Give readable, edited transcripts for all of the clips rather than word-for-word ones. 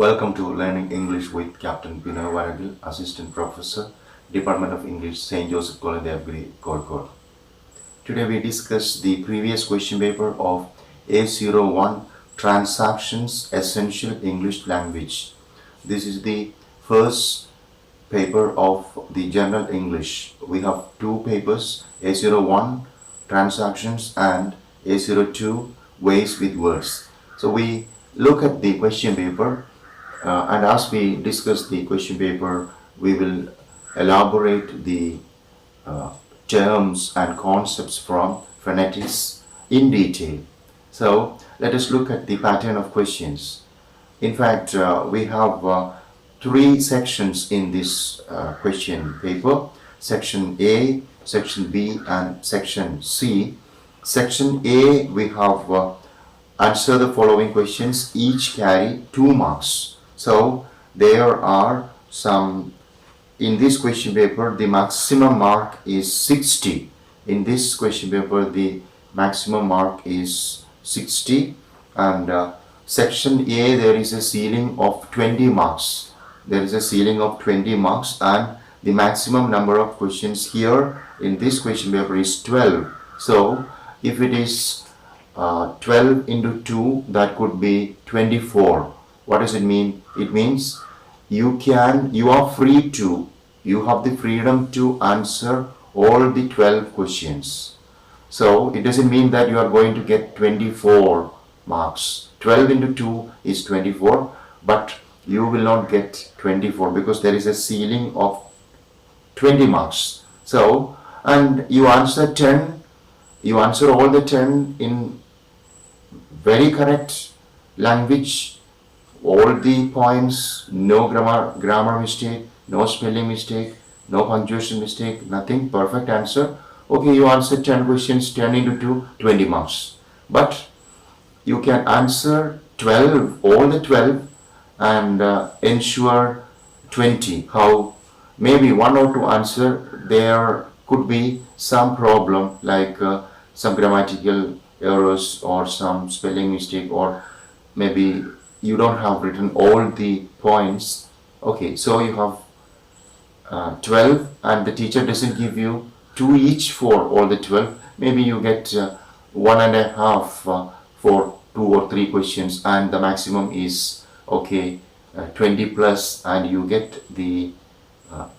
Welcome to Learning English with Captain Binoy Varakil, Assistant Professor, Department of English, St. Joseph College, Calicut. Today we discuss the previous question paper of A01 Transactions Essential English Language. This is the first paper of the General English. We have two papers, A01 Transactions and A02 Ways with Words. So we look at the question paper. And as we discuss the question paper, we will elaborate the terms and concepts from phonetics in detail. So let us look at the pattern of questions. In fact, we have three sections in this question paper: Section A, Section B, and Section C. Section A, we have answer the following questions, each carry 2 marks. So there are some, in this question paper the maximum mark is 60. In this question paper the maximum mark is 60, and section A there is a ceiling of 20 marks. There is a ceiling of 20 marks and the maximum number of questions here in this question paper is 12. So if it is 12 into 2, that could be 24. What does it mean? It means you are free to, you have the freedom to answer all the 12 questions. So it doesn't mean that you are going to get 24 marks. 12 into 2 is 24, but you will not get 24 because there is a ceiling of 20 marks. So, and you answer 10, you answer all the 10 in very correct language, all the points, no grammar mistake, no spelling mistake, no punctuation mistake, nothing, perfect answer. Okay, you answer 10 questions, 10 into 2, 20 marks. But you can answer 12, all the 12, and ensure 20. How? Maybe one or two answer, there could be some problem like some grammatical errors or some spelling mistake, or maybe you don't have written all the points. Okay, so you have 12 and the teacher doesn't give you 2 each for all the 12. Maybe you get 1.5 for 2 or 3 questions, and the maximum is 20 plus, and you get the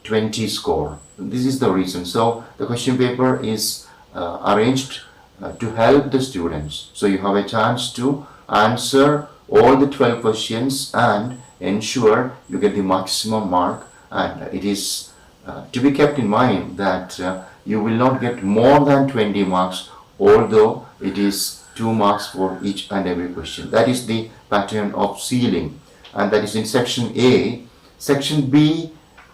20 score. This is the reason. So the question paper is arranged to help the students. So you have a chance to answer all the 12 questions and ensure you get the maximum mark, and it is to be kept in mind that you will not get more than 20 marks, although it is 2 marks for each and every question. That is the pattern of ceiling, and that is in section A. Section B,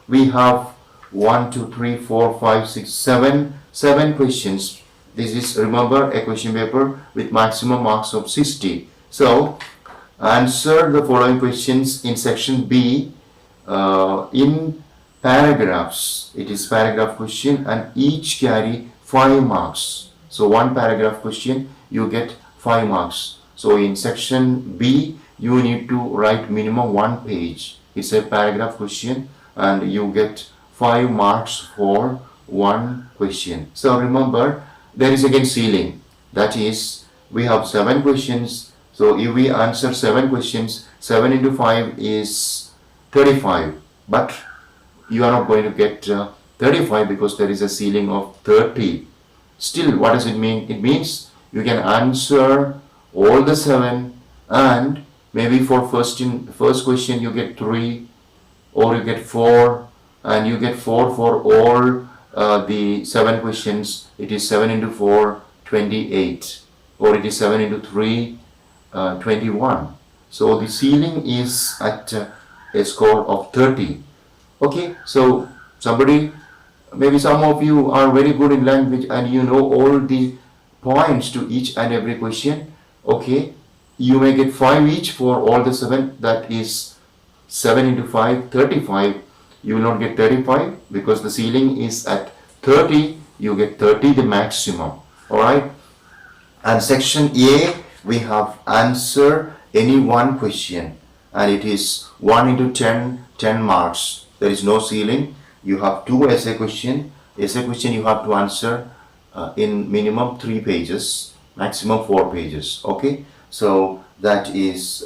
we have 1, 2, 3, 4, 5, 6, 7 questions. This is, remember, a question paper with maximum marks of 60. So answer the following questions in section B in paragraphs. It is paragraph question and each carry 5 marks. So one paragraph question you get 5 marks. So in section B you need to write minimum 1 page. It's a paragraph question and you get 5 marks for one question. So remember, there is again ceiling. That is, we have 7 questions. So if we answer 7 questions, 7 into 5 is 35. But you are not going to get 35 because there is a ceiling of 30. Still, what does it mean? It means you can answer all the 7, and maybe for first question you get 3, or you get 4, and you get 4 for all the 7 questions. It is 7 into 4, 28, or it is 7 into 3, 21. So the ceiling is at a score of 30. Okay, so maybe some of you are very good in language and you know all the points to each and every question. Okay, you may get 5 each for all the 7. That is 7 into 5, 35. You will not get 35 because the ceiling is at 30. You get 30, the maximum. Alright, and section A, we have answer any one question, and it is 1 into 10, 10 marks. There is no ceiling. You have 2 essay question. Essay question you have to answer in minimum 3 pages, maximum 4 pages. Okay, so that is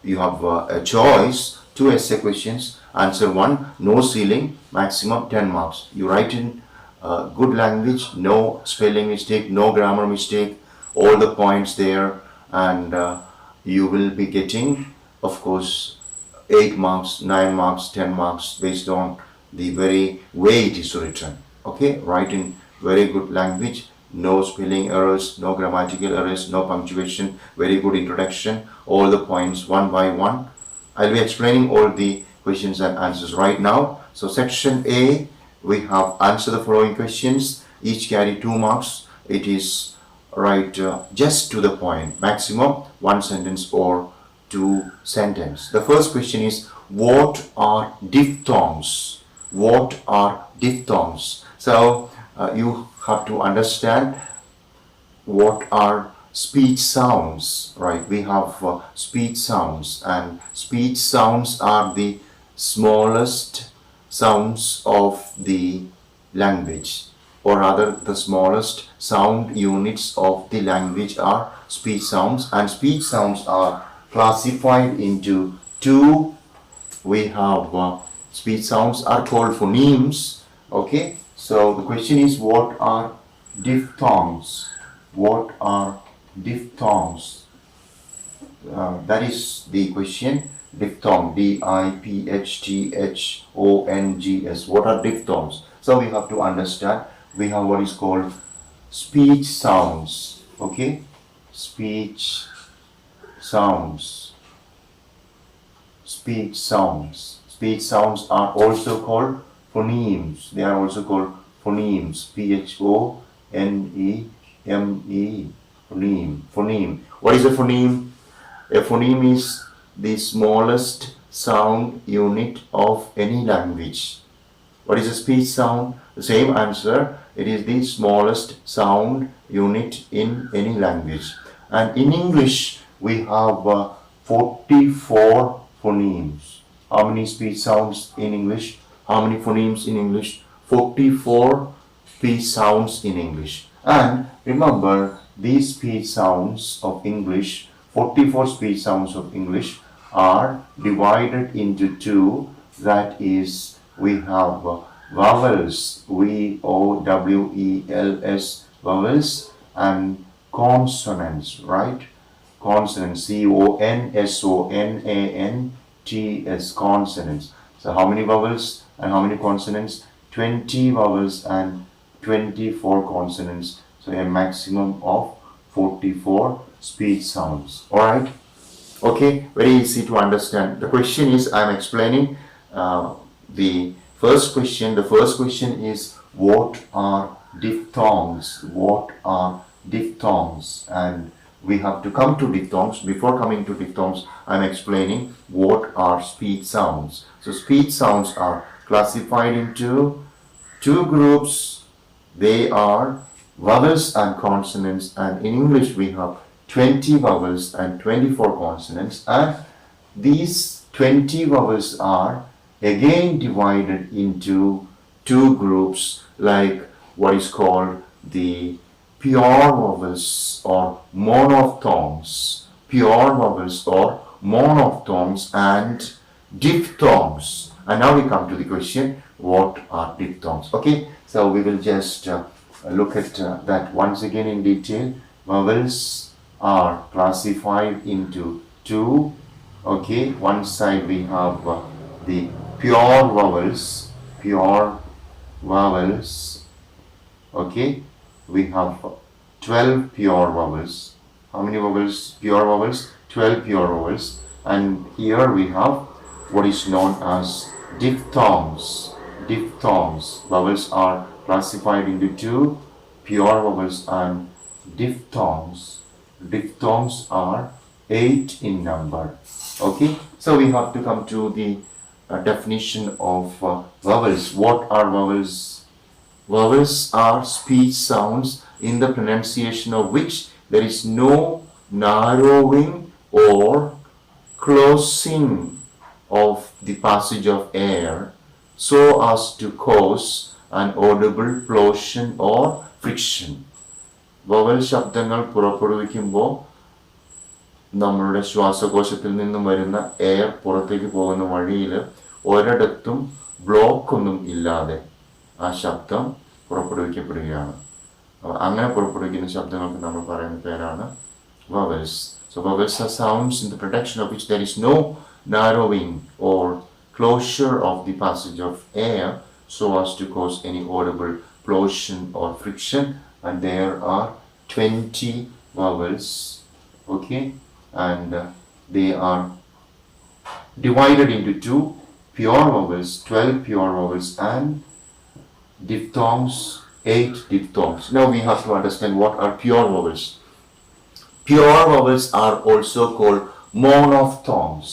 you have a choice, 2 essay questions, answer 1, no ceiling, maximum 10 marks. You write in good language, no spelling mistake, no grammar mistake, all the points there, and you will be getting, of course, 8 marks, 9 marks, 10 marks based on the very way it is written. Okay, write in very good language, no spelling errors, no grammatical errors, no punctuation, very good introduction, all the points one by one. I'll be explaining all the questions and answers right now. So section A, we have answer the following questions, each carry 2 marks. It is right just to the point, maximum 1 sentence or 2 sentences. The first question is, what are diphthongs? What are diphthongs? So you have to understand what are speech sounds, right? We have speech sounds, and speech sounds are the smallest sounds of the language, or rather the smallest sound units of the language are speech sounds, and speech sounds are classified into 2. We have speech sounds are called phonemes. Okay, so the question is, what are diphthongs? What are diphthongs? That is the question. Diphthong, D-I-P-H-T-H-O-N-G-S. What are diphthongs? So we have to understand, we have what is called speech sounds. Okay, speech sounds. Speech sounds. Speech sounds are also called phonemes. They are also called phonemes. P-H-O-N-E-M-E. Phoneme. Phoneme. What is a phoneme? A phoneme is the smallest sound unit of any language. What is a speech sound? The same answer. It is the smallest sound unit in any language. And in English, we have 44 phonemes. How many speech sounds in English? How many phonemes in English? 44 speech sounds in English. And remember, these speech sounds of English, 44 speech sounds of English, are divided into 2. That is, we have vowels, V-O-W-E-L-S, vowels, and consonants, right? Consonants, C-O-N-S-O-N-A-N-T-S, consonants. So how many vowels and how many consonants? 20 vowels and 24 consonants. So a maximum of 44 speech sounds. Alright? Okay, very easy to understand. The question is, I am explaining the first question. The first question is, what are diphthongs? What are diphthongs? And we have to come to diphthongs. Before coming to diphthongs, I am explaining what are speech sounds. So speech sounds are classified into 2 groups. They are vowels and consonants, and in English we have 20 vowels and 24 consonants, and these 20 vowels are again divided into 2 groups, like what is called the pure vowels or monophthongs, pure vowels or monophthongs, and diphthongs. And now we come to the question, what are diphthongs? Okay, so we will just look at that once again in detail. Vowels are classified into 2. Okay, one side we have the pure vowels, okay, we have 12 pure vowels. How many vowels? Pure vowels? 12 pure vowels. And here we have what is known as diphthongs. Diphthongs. Vowels are classified into 2, pure vowels and diphthongs. Diphthongs are 8 in number. Okay, so we have to come to the definition of vowels. What are vowels? Vowels are speech sounds in the pronunciation of which there is no narrowing or closing of the passage of air so as to cause an audible plosion or friction. Vowel ശബ്ദങ്ങൾ പുറപ്പെടുവിക്കുമ്പോൾ നമ്മളുടെ ശ്വാസകോശത്തിൽ നിന്നും വരുന്ന air പുറത്തേക്ക് പോകുന്ന വഴിയിൽ ഒരിടത്തും block ഒന്നും ഇല്ലാതെ ആ ശബ്ദം പുറപ്പെടുവിക്കപ്പെടുകയാണ്. അങ്ങനെ പുറപ്പെടുവിക്കുന്ന ശബ്ദങ്ങൾക്ക് നമ്മൾ പറയുന്ന പേരാണ് vowels. So vowels are sounds in the production of which there is no narrowing or closure of the passage of air so as to cause any audible plosion or friction, and there are 20 vowels, okay, and they are divided into two: pure vowels, 12 pure vowels, and diphthongs, 8 diphthongs. Now we have to understand what are pure vowels. Pure vowels are also called monophthongs.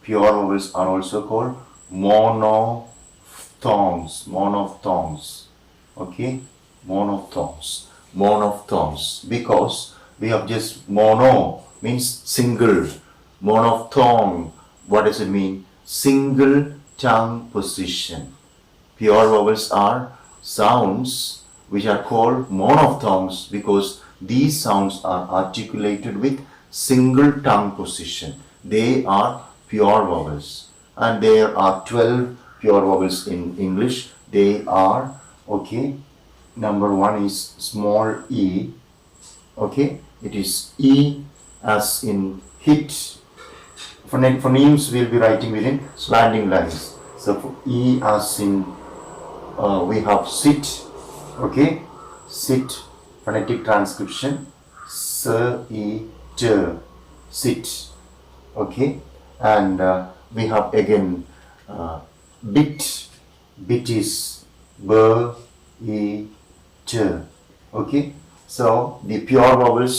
Pure vowels are also called monophthongs. Monophthongs. Okay? Monophthongs. Monophthongs. Because we have just mono means single. Monophthong. What does it mean? Single tongue position. Pure vowels are sounds which are called monophthongs because these sounds are articulated with single tongue position. They are pure vowels. And there are 12 pure vowels in English. They are, okay, number one is small e. Okay, it is E as in hit. Phonemes we'll be writing within slanting lines. So for E as in we have sit. Okay, sit. Phonetic transcription, s-e-t, sit, okay, and we have again bit. Bit is b-e-t, okay. So the pure vowels,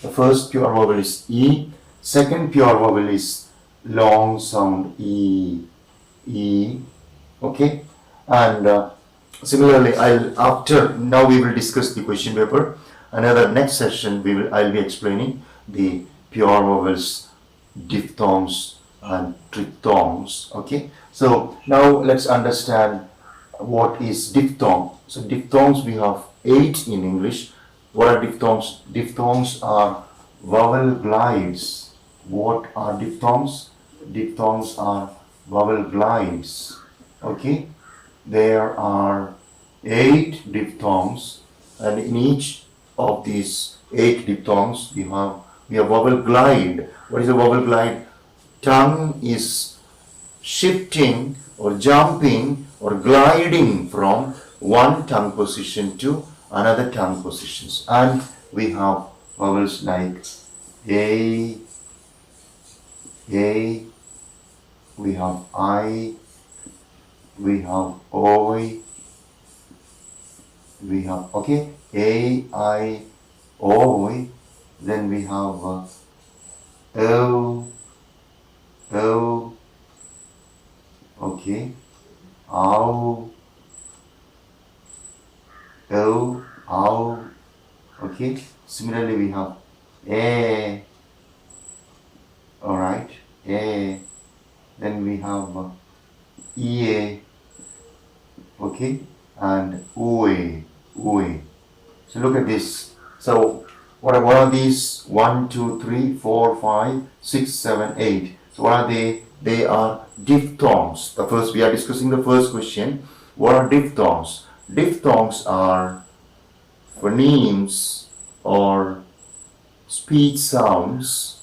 the first pure vowel is E, second pure vowel is long sound E, okay, and similarly, now we will discuss the question paper. Another next session I'll be explaining the pure vowels, diphthongs and triphthongs. Okay. So now let's understand what is diphthong. So diphthongs we have 8 in English. What are diphthongs? Diphthongs are vowel glides. What are diphthongs? Diphthongs are vowel glides. Okay. There are 8 diphthongs, and in each of these 8 diphthongs we have vowel glide. What is a vowel glide? Tongue is shifting or jumping or gliding from one tongue position to another tongue positions, and we have vowels like a, we have I, we have oi, we have, okay, a, I, oi, then we have o, okay, ow, okay. Similarly we have a, alright, a, then we have ea, okay, and ue. So look at this. So what are these? 1, 2, 3, 4, 5, 6, 7, 8. So what are they? They are diphthongs. We are discussing the first question. What are diphthongs? Diphthongs are phonemes or speech sounds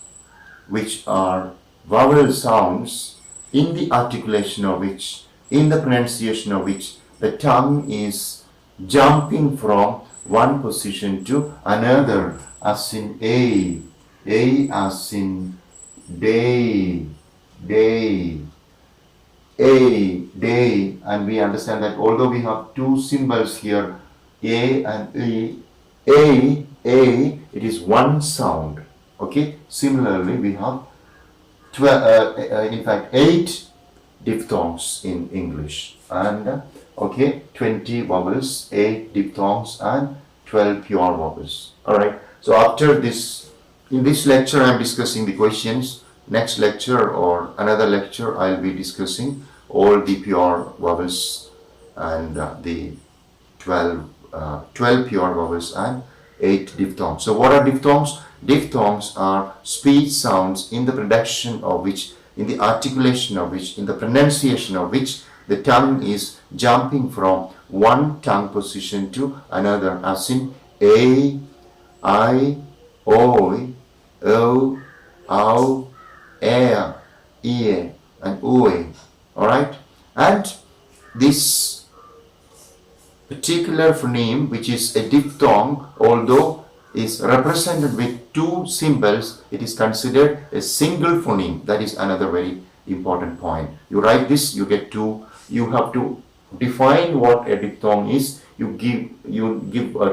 which are vowel sounds in the articulation of which, in the pronunciation of which, the tongue is jumping from one position to another, as in a as in day, and we understand that although we have two symbols here, a and a, it is one sound. Okay. Similarly, we have 8 diphthongs in English, and 20 vowels, 8 diphthongs, and 12 pure vowels. All right. So after this, in this lecture, I am discussing the questions. next lecture or another lecture, I'll be discussing all the pure vowels and the 12 pure vowels and 8 diphthongs. So what are diphthongs? Diphthongs are speech sounds in the production of which, in the articulation of which, in the pronunciation of which, the tongue is jumping from one tongue position to another, as in A, I, O, O, Ow, Air, Ear, and Ue. Alright? And this particular phoneme, which is a diphthong, although is represented with two symbols, it is considered a single phoneme. That is another very important point. You write this, you get two. You have to define what a diphthong is. You give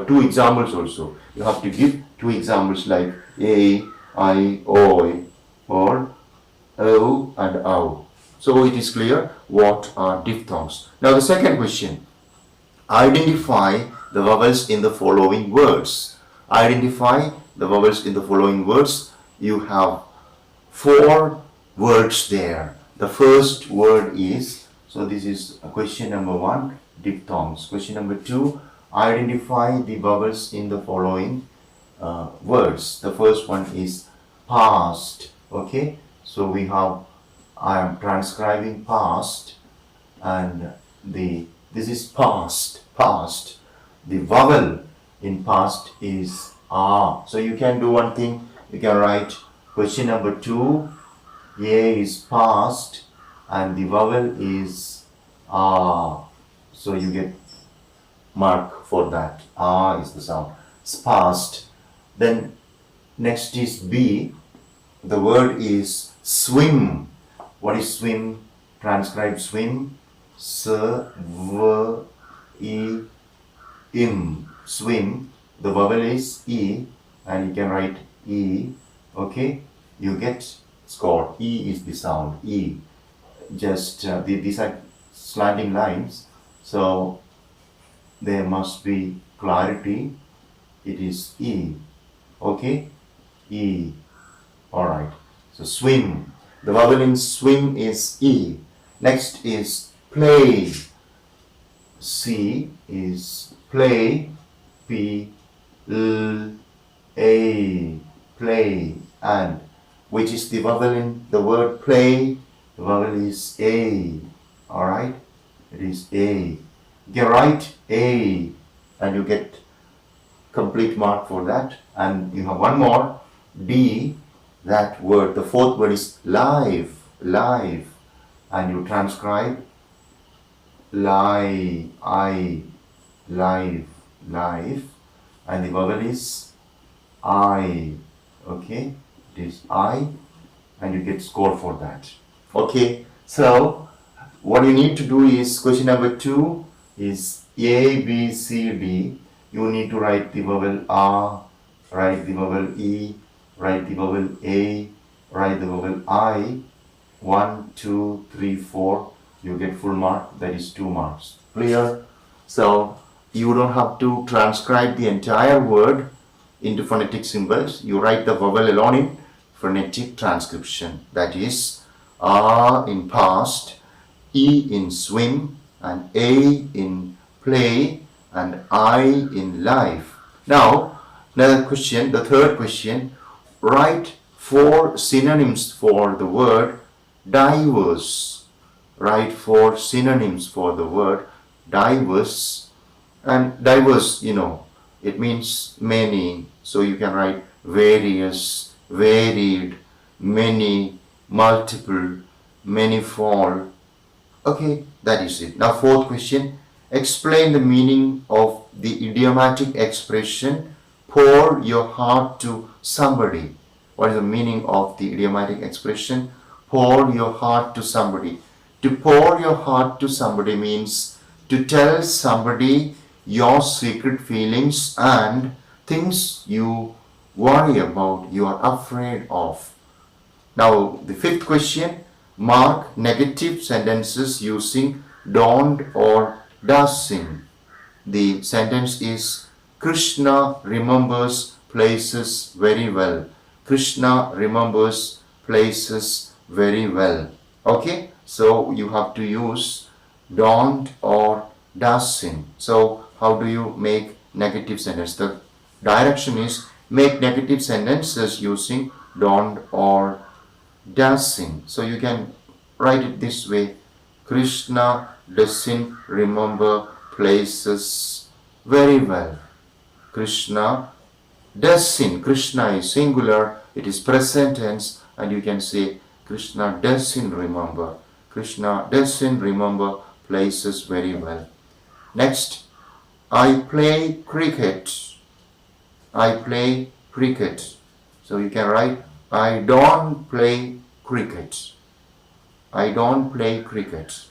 two examples also. You have to give two examples like A, I, O, or O and Ow. So it is clear what are diphthongs. Now the second question. Identify the vowels in the following words. Identify the vowels in the following words. You have 4 words there. The first word is, so this is question number 1, diphthongs. Question number 2, identify the vowels in the following words. The first one is past. Okay, so we have, I am transcribing past, and this is past. The vowel in past is A. So you can do one thing. You can write question number 2. A is past and the vowel is A. So you get mark for that. A is the sound. It's past. Then next is B. The word is swim. What is swim? Transcribe swim. Im. Swim. The vowel is E and you can write E. Okay, you get score. E is the sound. E. Just these are slanting lines, so there must be clarity. It is E. Okay, E. Alright, so swim. The vowel in swim is E. Next is play. C is play. P, L, A, play. And which is the vowel in the word play? The vowel is A. Alright, it is A. You write A and you get complete mark for that. And you have one more, D. That word, the fourth word is live. And you transcribe live, and the vowel is I. Okay, it is I, and you get score for that. Okay, so what you need to do is question number 2 is A, B, C, D. You need to write the vowel A, write the vowel E, write the vowel A, write the vowel I. 1, 2, 3, 4. You get full mark. That is 2 marks. Clear? So you don't have to transcribe the entire word into phonetic symbols. You write the vowel alone in phonetic transcription. That is A in past, E in swim, and A in play, and I in life. Now, another question, the third question. Write 4 synonyms for the word diverse. Write 4 synonyms for the word diverse. And diverse, it means many. So you can write various, varied, many, multiple, manifold. Okay, that is it. Now, fourth question. Explain the meaning of the idiomatic expression, pour your heart to somebody. What is the meaning of the idiomatic expression, pour your heart to somebody? To pour your heart to somebody means to tell somebody your secret feelings and things you worry about, you are afraid of. Now, the fifth question, mark negative sentences using don't or doesn't. The sentence is Krishna remembers places very well. Krishna remembers places very well. Okay, so you have to use don't or doesn't. So how do you make negative sentence? The direction is make negative sentences using don't or doesn't. So you can write it this way: Krishna doesn't remember places very well. Krishna doesn't. Krishna is singular, it is present tense, and you can say Krishna doesn't remember. Krishna doesn't remember places very well. Next, I play cricket. I play cricket. So you can write I don't play cricket. I don't play cricket.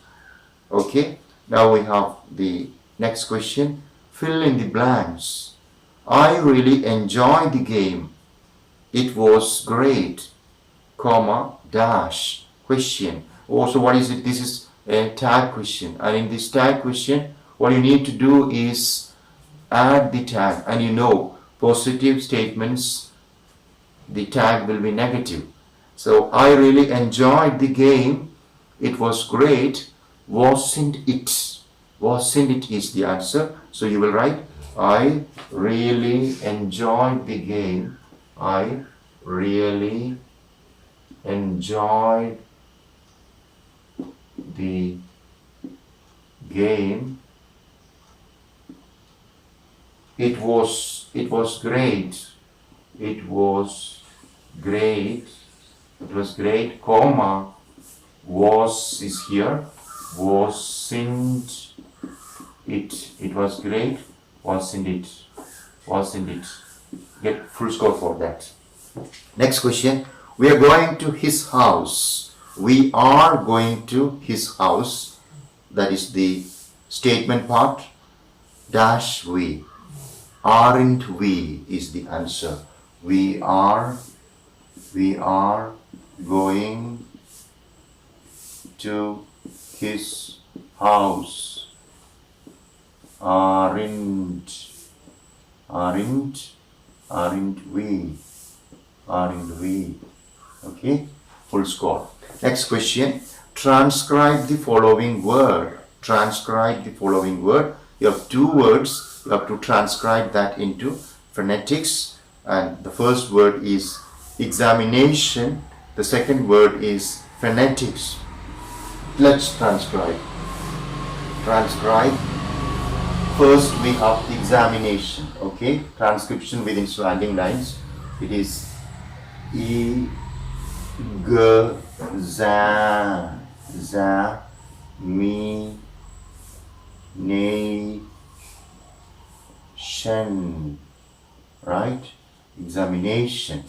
Okay, now we have the next question. Fill in the blanks. I really enjoyed the game. It was great, comma, dash, question. Also, what is it? This is a tag question. And in this tag question, what you need to do is add the tag. And you know, positive statements, the tag will be negative. So, I really enjoyed the game. It was great. Wasn't it? Wasn't it is the answer. So, you will write, I really enjoyed the game. I really enjoyed the game. It was great. It was great. It was great, comma, was is here. Wasn't it? It was great. Wasn't it? Wasn't it? Get full score for that. Next question. We are going to his house. We are going to his house. That is the statement part. Dash we. Aren't we is the answer. We are going to his house. Aren't we? Aren't we? Okay, full score. Next question. Transcribe the following word. Transcribe the following word. You have two words. You have to transcribe that into phonetics. And the first word is examination. The second word is phonetics. Let's transcribe. Transcribe. First we have examination. Okay, transcription within slanting lines. It is e g za mi ne shan, right? Examination,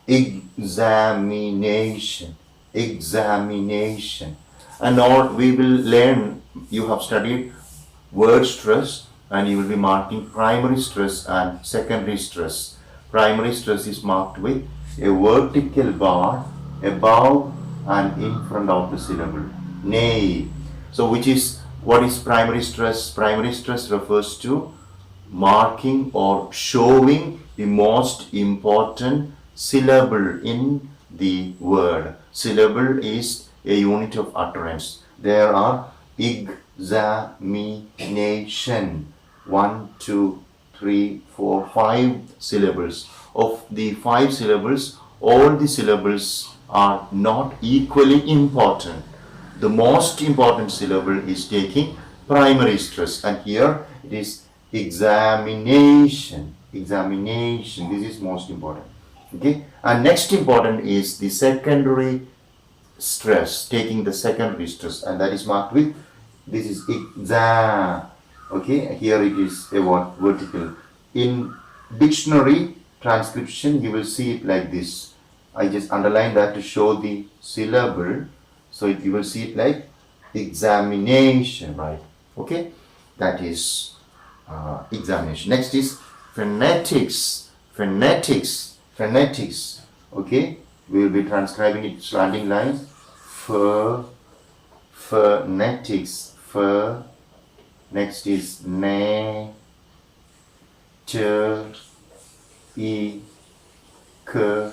examination, examination. And all we will learn, you have studied word stress and you will be marking primary stress and secondary stress. Primary stress is marked with a vertical bar above and in front of the syllable. Nay. So what is primary stress? Primary stress refers to marking or showing the most important syllable in the word. Syllable is a unit of utterance. There are examination. 1, 2, 3, 4, 5 syllables. Of the 5 syllables, all the syllables are not equally important. The most important syllable is taking primary stress, and here it is examination. Examination. This is most important. Okay. And next important is the secondary stress, taking the secondary stress, and that is marked with, this is exam. Okay, here it is a what? Vertical. In dictionary transcription, you will see it like this. I just underline that to show the syllable. So you will see it like examination, right? Okay, that is examination. Next is phonetics. Phonetics. Phonetics. Okay, we will be transcribing it slanting lines. Phonetics. Next is ne, ch, e, k,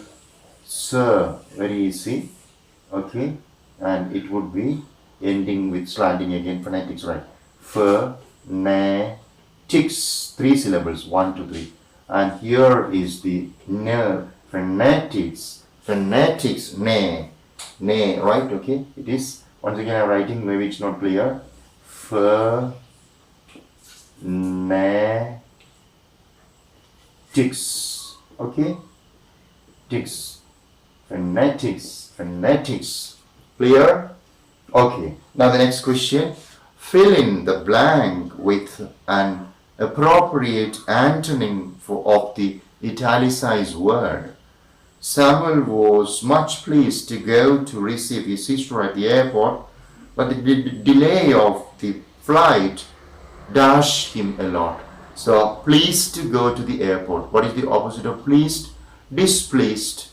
Sir, very easy. Okay, and it would be ending with slanting again, phonetics, right? Phonetics, 3 syllables, 1, 2, 3. And here is the ne, phonetics, ne, right? Okay, it is. Once again, I'm writing, maybe it's not clear. Phonetics, okay? Tics, phonetics. Clear? Okay. Now the next question. Fill in the blank with an appropriate antonym of the italicized word. Samuel was much pleased to go to receive his sister at the airport, but the delay of the flight dashed him a lot. So, pleased to go to the airport. What is the opposite of pleased? Displeased.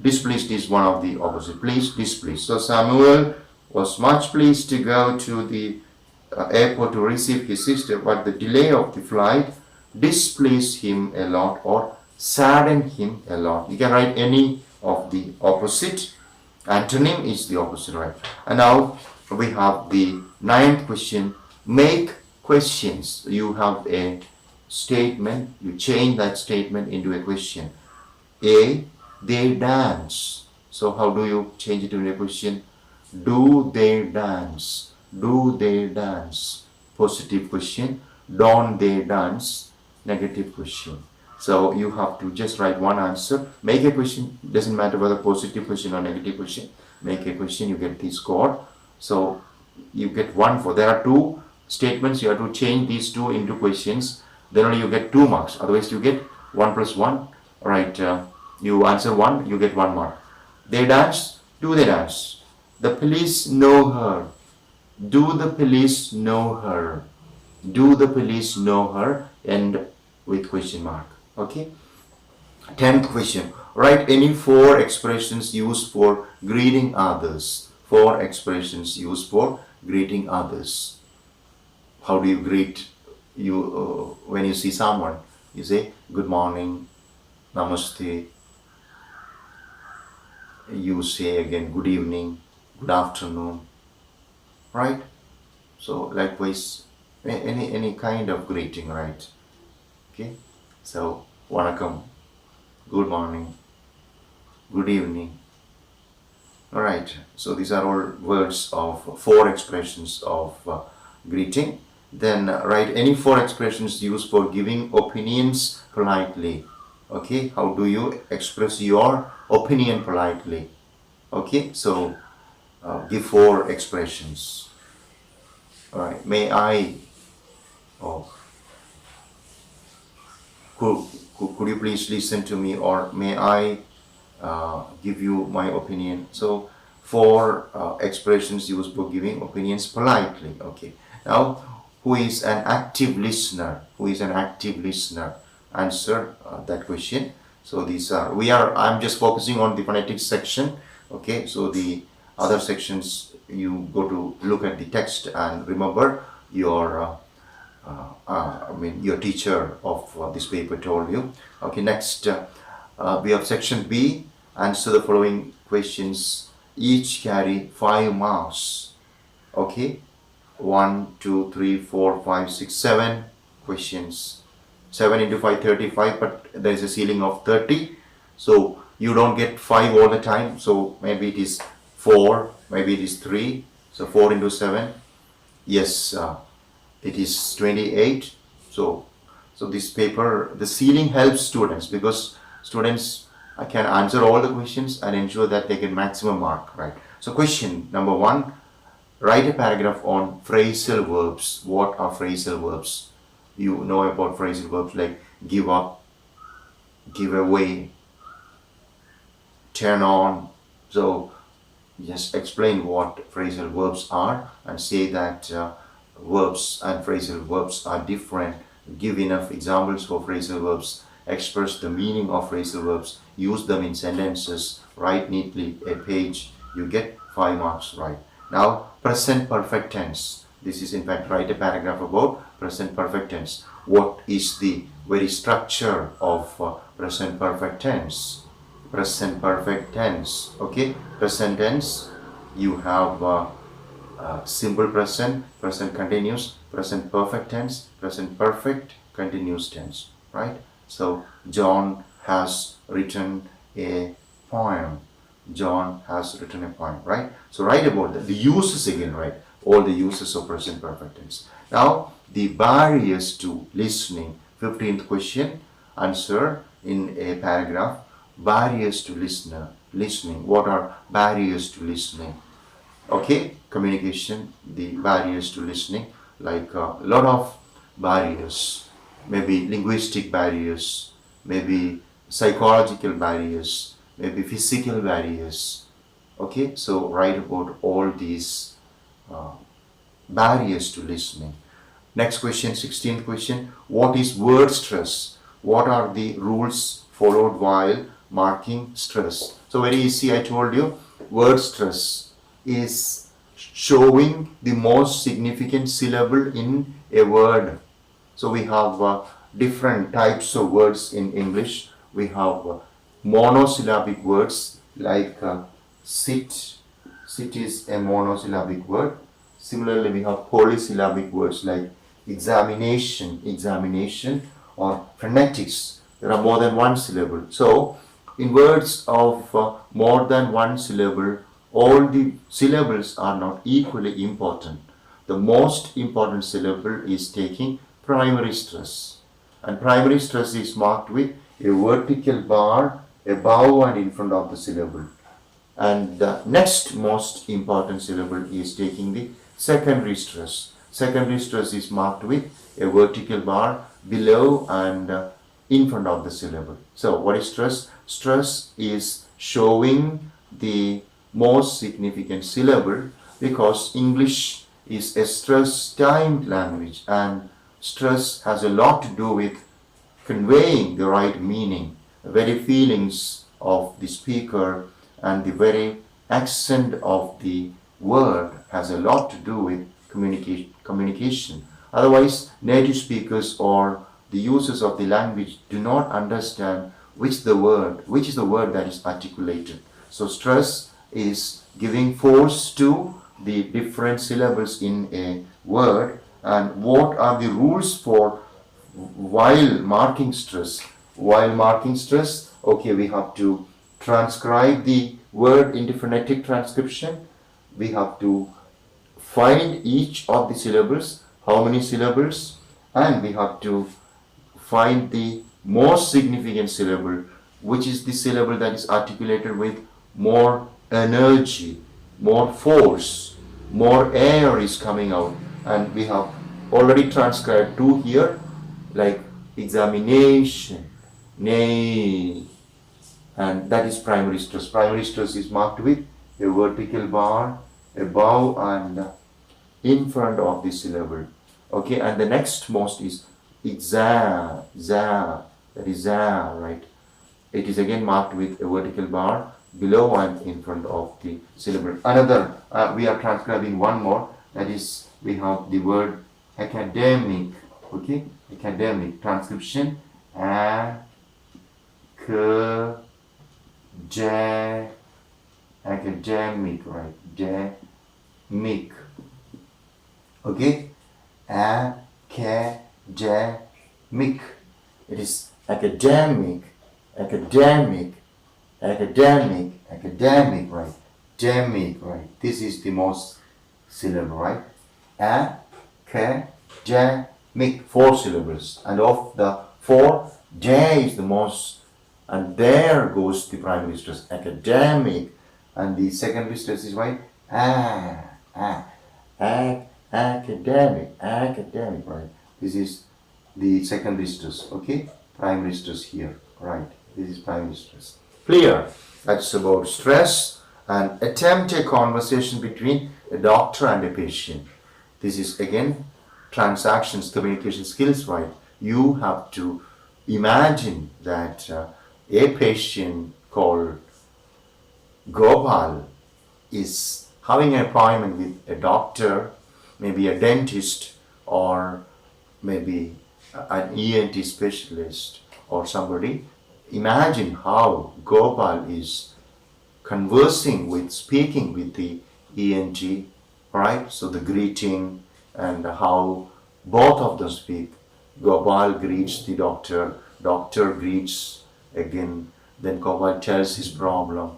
Displeased is one of the opposite. Pleased, displeased. So, Samuel was much pleased to go to the airport to receive his sister, but the delay of the flight displeased him a lot or saddened him a lot. You can write any of the opposite. Antonym is the opposite, right? And now we have the 9th question. Make questions. You have a statement. You change that statement into a question. A, they dance. So how do you change it into a question? Do they dance? Do they dance? Positive question. Don't they dance? Negative question. So you have to just write one answer. Make a question. Doesn't matter whether positive question or negative question. Make a question. You get the score. So you get 1 for. There are 2 statements. You have to change these 2 into questions. Then only you get 2 marks. Otherwise you get 1 plus 1. Right. You answer 1. You get 1 mark. They dance. Do they dance? The police know her. Do the police know her? Do the police know her? And with question mark. Okay. 10th question. Write any 4 expressions used for greeting others. 4 expressions used for greeting others. How do you greet when you see someone? You say good morning, namaste. You say again good evening, good afternoon, right? So likewise, any kind of greeting, right? Okay. So vanakkam, good morning, good evening. All right. So these are all words of 4 expressions of greeting. Then write any 4 expressions used for giving opinions politely. Okay. How do you express your opinion politely? Okay. So give 4 expressions. All right. May I? Oh. Could you please listen to me, or may I give you my opinion? So 4 expressions used for giving opinions politely. Okay. Now, who is an active listener? Who is an active listener? Answer that question. So these are, I'm just focusing on the phonetics section. Okay. So the other sections, you go to look at the text and remember your your teacher of this paper told you. Okay, next we have section B. Answer the following questions. Each carry 5 marks. Okay, 1, 2, 3, 4, 5, 6, 7 questions. 7 into 5, 35, but there is a ceiling of 30. So you don't get 5 all the time. So maybe it is 4, maybe it is 3. So 4 into 7. Yes. It is 28. So this paper, the ceiling helps students because students can answer all the questions and ensure that they get maximum mark, right? So question number 1, write a paragraph on phrasal verbs. What are phrasal verbs? You know about phrasal verbs like give up, give away, turn on. So just explain what phrasal verbs are and say that verbs and phrasal verbs are different. Give enough examples for phrasal verbs. Express the meaning of phrasal verbs. Use them in sentences. Write neatly a page. You get 5 marks, right? Now, present perfect tense. This is in fact, write a paragraph about present perfect tense. What is the very structure of present perfect tense? present perfect tense. Okay, present tense, you have simple present, present continuous, present perfect tense, present perfect continuous tense, right? So John has written a poem. John has written a poem, right? So write about that. The uses again, right? All the uses of present perfect tense. Now the barriers to listening. 15th question, answer in a paragraph. Barriers to listening. What are barriers to listening? Okay, communication, the barriers to listening, like a lot of barriers, maybe linguistic barriers, maybe psychological barriers, maybe physical barriers. Okay, so write about all these uh, barriers to listening. Next question, 16th question, what is word stress? What are the rules followed while marking stress? So very easy, I told you, word stress is showing the most significant syllable in a word. So we have different types of words in English. We have monosyllabic words like sit. Sit is a monosyllabic word. Similarly, we have polysyllabic words like examination, or phonetics. There are more than one syllable. So, in words of more than one syllable, all the syllables are not equally important. The most important syllable is taking primary stress. And primary stress is marked with a vertical bar above and in front of the syllable. And the next most important syllable is taking the secondary stress. Secondary stress is marked with a vertical bar below and in front of the syllable. So what is stress? Stress is showing the most significant syllable, because English is a stress-timed language, and stress has a lot to do with conveying the right meaning, the very feelings of the speaker, and the very accent of the word has a lot to do with communication. Otherwise, native speakers or the users of the language do not understand which is the word that is articulated. So stress is giving force to the different syllables in a word. And what are the rules for while marking stress? While marking stress, okay, we have to transcribe the word into phonetic transcription. We have to find each of the syllables, how many syllables, and we have to find the most significant syllable, which is the syllable that is articulated with more energy, more force, more air is coming out. And we have already transcribed two here, like examination, nay, and that is primary stress. Primary stress is marked with a vertical bar above and in front of the syllable. Okay, and the next most is that is za, right? It is again marked with a vertical bar below and in front of the syllable. Another, we are transcribing one more, that is, we have the word academic. Okay, academic transcription, academic, right? Mic. Okay, academic. It is academic, right? Demic, right? This is the most syllable, right? Academic, 4 syllables, and of the 4, J is the most, and there goes the primary stress, academic, and the secondary stress is right, academic, right? This is the secondary stress, okay? Primary stress here, right? This is primary stress. Clear? That's about stress. And attempt a conversation between a doctor and a patient. This is again transactions, communication skills, right? You have to imagine that a patient called Gopal is having an appointment with a doctor, maybe a dentist, or maybe an ENT specialist, or somebody, imagine how Gopal is speaking with the ENT, right? So the greeting and how both of them speak. Gopal greets the doctor, doctor greets again, then Gopal tells his problem.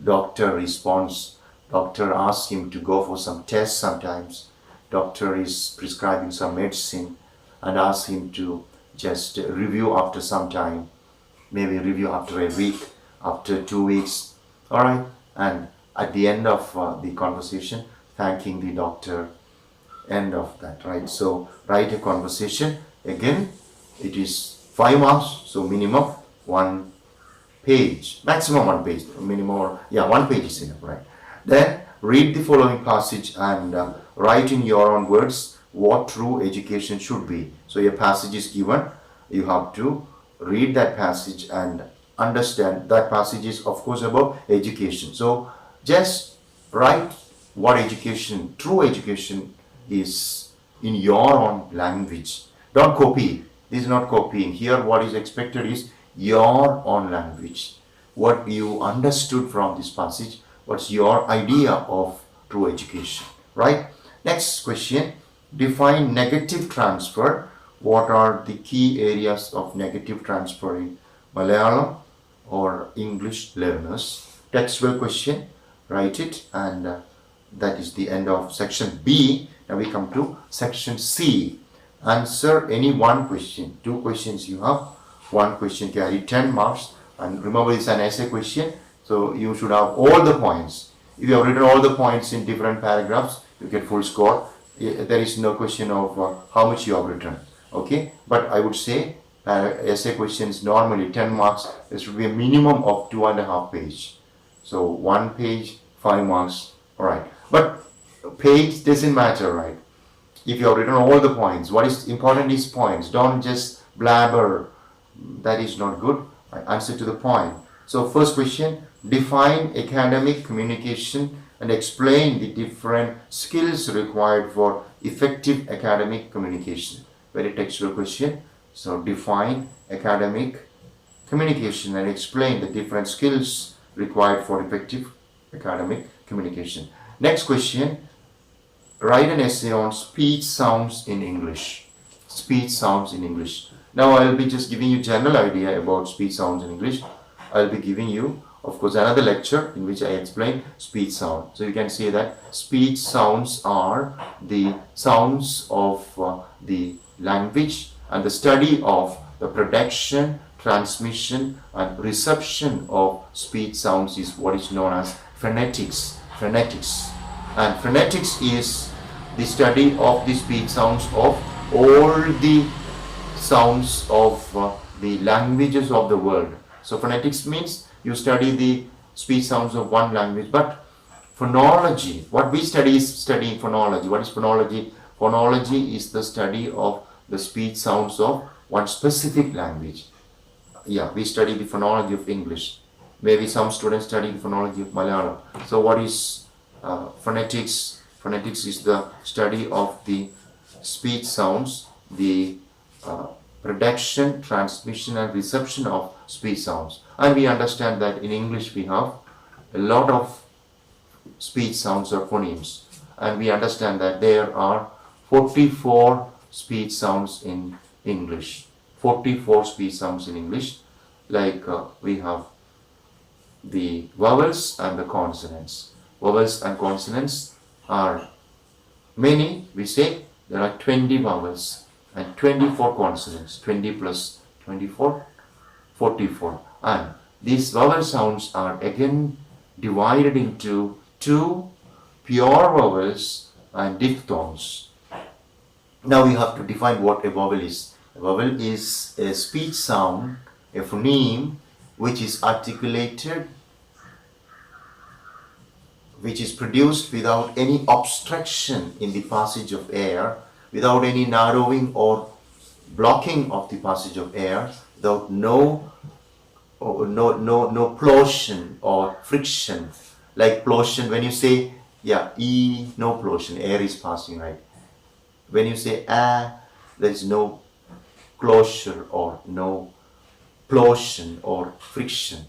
Doctor responds, doctor asks him to go for some tests sometimes. Doctor is prescribing some medicine and asks him to just review after some time, maybe review after a week, after 2 weeks, all right? And at the end of the conversation, thanking the doctor, end of that, right? So write a conversation. Again, it is 5 marks, so minimum 1 page, maximum 1 page, minimum, or yeah, 1 page is enough, right? Then read the following passage and write in your own words what true education should be. So a passage is given, you have to read that passage and understand that passage is of course about education. So just write what education, true education is in your own language. Don't copy. This is not copying. Here what is expected is your own language. What you understood from this passage, what's your idea of true education, right? Next question, define negative transfer. What are the key areas of negative transfer in Malayalam or English learners? Textual question, write it, and that is the end of section B. Now we come to section C. Answer any one question. 2 questions you have. 1 question carry 10 marks. And remember, it's an essay question, so you should have all the points. If you have written all the points in different paragraphs, you get full score. There is no question of how much you have written. Okay, but I would say essay questions normally 10 marks. There should be a minimum of 2.5 pages. So 1 page, 5 marks. All right, but page doesn't matter, right? If you have written all the points, what is important is points. Don't just blabber. That is not good. Answer to the point. So first question, define academic communication and explain the different skills required for effective academic communication. Very textual question. So define academic communication and explain the different skills required for effective academic communication. Next question, write an essay on speech sounds in English. Speech sounds in English. Now I will be just giving you general idea about speech sounds in English. I will be giving you, of course, another lecture in which I explain speech sound. So you can say that speech sounds are the sounds of the language, and the study of the production, transmission and reception of speech sounds is what is known as phonetics. Phonetics. And phonetics is the study of the speech sounds of all the sounds of the languages of the world. So phonetics means you study the speech sounds of one language, but phonology, what we study is studying phonology. What is phonology? Phonology is the study of the speech sounds of one specific language. Yeah, we study the phonology of English. Maybe some students study the phonology of Malayalam. So what is phonetics? Phonetics is the study of the speech sounds, the production, transmission and reception of speech sounds. And we understand that in English we have a lot of speech sounds or phonemes. And we understand that there are 44 speech sounds in English. 44 speech sounds in English. Like we have the vowels and the consonants. Vowels and consonants are many. We say there are 20 vowels and 24 consonants. 20 plus 24, 44. And these vowel sounds are again divided into 2 pure vowels and diphthongs. Now we have to define what a vowel is. A vowel is a speech sound, a phoneme, which is articulated, which is produced without any obstruction in the passage of air, without any narrowing or blocking of the passage of air, without no plosion or friction. Like plosion, when you say, yeah, E, no plosion, air is passing, right? When you say A, there is no closure or no plosion or friction.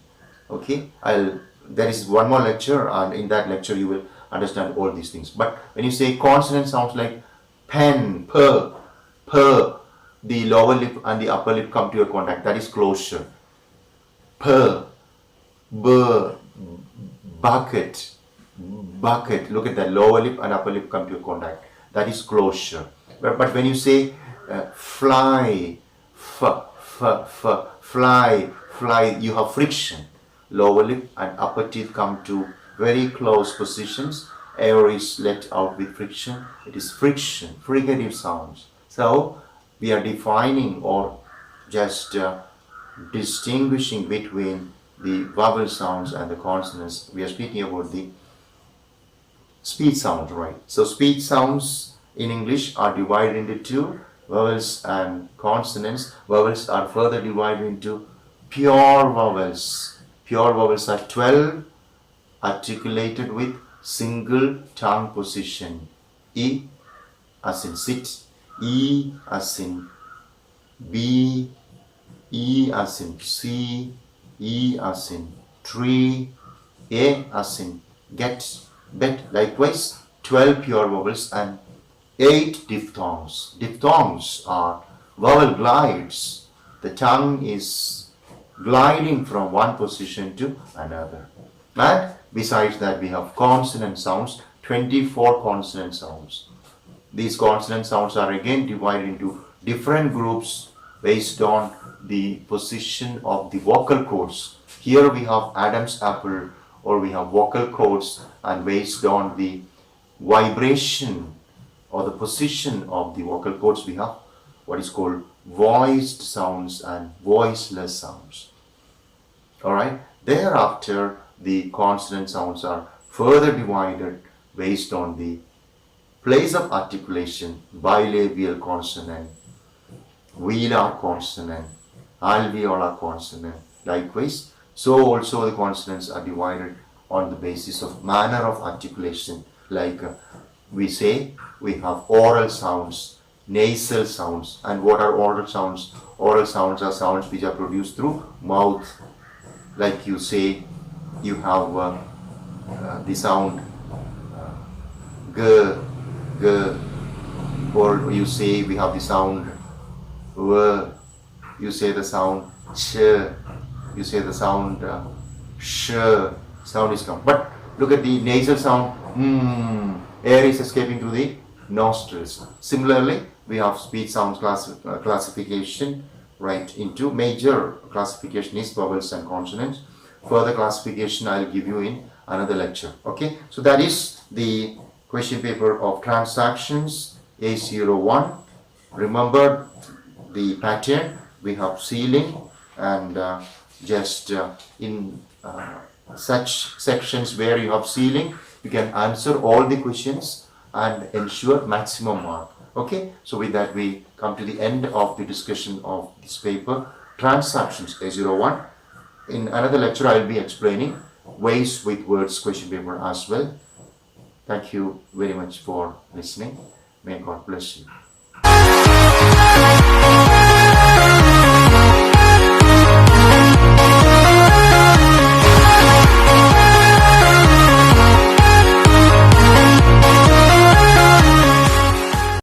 Okay, there is one more lecture, and in that lecture you will understand all these things. But when you say consonant sounds like pen, per, the lower lip and the upper lip come to a contact, that is closure. Per, b, bucket, look at that, lower lip and upper lip come to a contact, that is closure. But when you say fly, fly, you have friction. Lower lip and upper teeth come to very close positions. Air is let out with friction. It is friction, fricative sounds. So we are defining or just distinguishing between the vowel sounds and the consonants. We are speaking about the speech sounds, right? So speech sounds in English are divided into two, vowels and consonants. Vowels are further divided into pure vowels. Pure vowels are 12 articulated with single tongue position. E as in sit, E as in B, E as in C, E as in tree, A as in get, bet. Likewise, 12 pure vowels and 8 diphthongs. Diphthongs are vowel glides. The tongue is gliding from one position to another. And besides that, we have consonant sounds, 24 consonant sounds. These consonant sounds are again divided into different groups based on the position of the vocal cords. Here we have Adam's apple, or we have vocal cords, and based on the vibration or the position of the vocal cords, we have what is called voiced sounds and voiceless sounds. Alright, thereafter the consonant sounds are further divided based on the place of articulation: bilabial consonant, velar consonant, alveolar consonant. Likewise, so also the consonants are divided on the basis of manner of articulation. Like we say, we have oral sounds, nasal sounds. And what are oral sounds? Oral sounds are sounds which are produced through mouth. Like you say, you have the sound g, or you say we have the sound w, you say the sound ch, you say the sound sh, sound is come. But look at the nasal sound, air is escaping through the nostrils. Similarly, we have speech sounds classification, right, into major classification is vowels and consonants. Further classification I'll give you in another lecture. Okay, so that is the question paper of transactions A01. Remember the pattern. We have sealing, and in such sections where you have sealing, you can answer all the questions and ensure maximum mark. Okay, so with that we come to the end of the discussion of this paper, transactions A01. In another lecture I will be explaining ways with words question paper as well. Thank you very much for listening. May God bless you.